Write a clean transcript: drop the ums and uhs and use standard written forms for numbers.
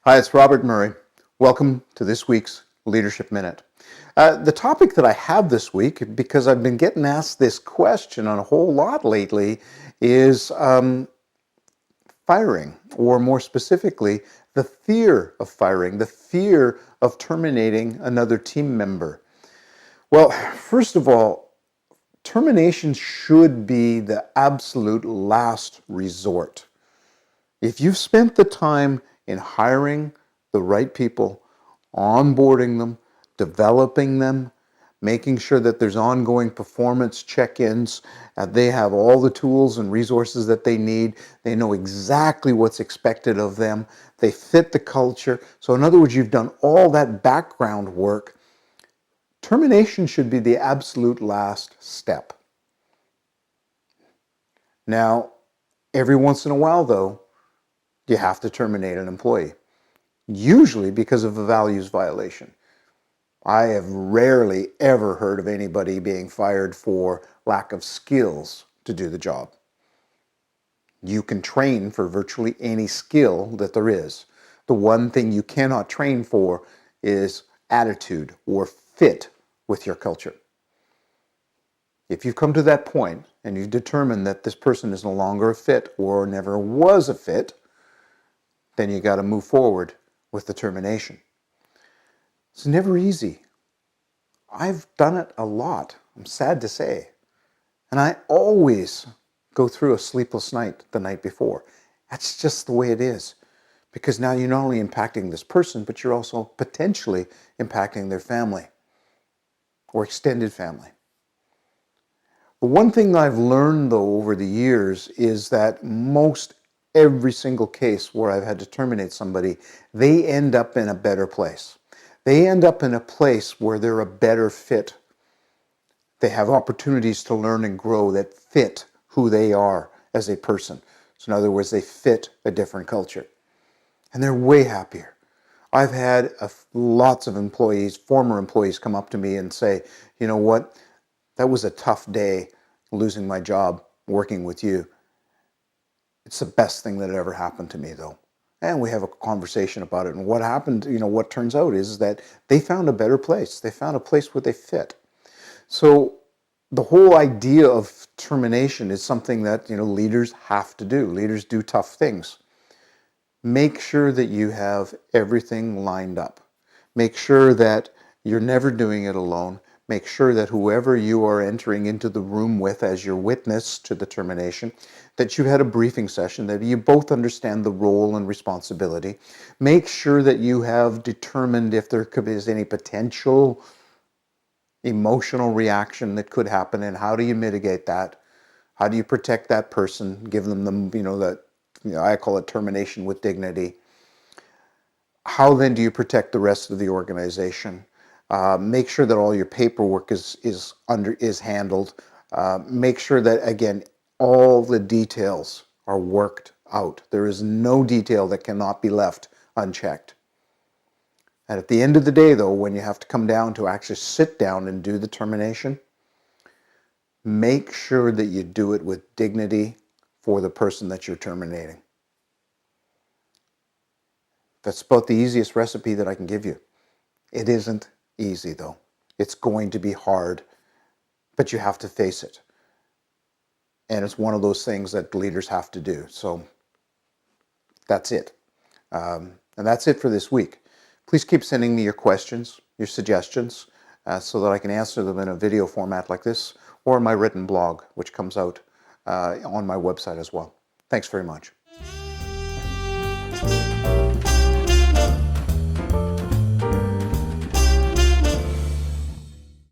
Hi, it's Robert Murray. Welcome to this week's Leadership Minute. The topic that I have this week, because I've been getting asked this question on a whole lot lately, is firing, or more specifically, the fear of firing, the fear of terminating another team member. Well, first of all, termination should be the absolute last resort. If you've spent the time in hiring the right people, onboarding them, developing them, making sure that there's ongoing performance check-ins, they have all the tools and resources that they need, they know exactly what's expected of them, they fit the culture. So in other words, you've done all that background work. Termination should be the absolute last step. Now, every once in a while, though, you have to terminate an employee, usually because of a values violation. I have rarely ever heard of anybody being fired for lack of skills to do the job. You can train for virtually any skill that there is. The one thing you cannot train for is attitude or fit with your culture. If you've come to that point and you've determined that this person is no longer a fit or never was a fit, then you got to move forward with the termination. It's never easy. I've done it a lot, I'm sad to say. And I always go through a sleepless night the night before. That's just the way it is. Because now you're not only impacting this person, but you're also potentially impacting their family or extended family. The one thing I've learned, though, over the years is that most every single case where I've had to terminate somebody, they end up in a better place. They end up in a place where they're a better fit. They have opportunities to learn and grow that fit who they are as a person. So in other words, they fit a different culture. And they're way happier. I've had lots of employees, former employees, come up to me and say, you know what, that was a tough day losing my job working with you. It's the best thing that ever happened to me, though. And we have a conversation about it. And what happened, what turns out is that they found a better place. They found a place where they fit. So the whole idea of termination is something that, leaders have to do. Leaders do tough things. Make sure that you have everything lined up. Make sure that you're never doing it alone. Make sure that whoever you are entering into the room with as your witness to the termination, that you had a briefing session, that you both understand the role and responsibility. Make sure that you have determined if there is any potential emotional reaction that could happen, and how do you mitigate that? How do you protect that person, give them I call it termination with dignity. How then do you protect the rest of the organization? Make sure that all your paperwork is handled. Make sure that, again, all the details are worked out. There is no detail that cannot be left unchecked. And at the end of the day, though, when you have to come down to actually sit down and do the termination, make sure that you do it with dignity for the person that you're terminating. That's about the easiest recipe that I can give you. It isn't easy, though. It's going to be hard, but you have to face it. And it's one of those things that leaders have to do. So that's it. And that's it for this week. Please keep sending me your questions, your suggestions, so that I can answer them in a video format like this, or in my written blog, which comes out on my website as well. Thanks very much.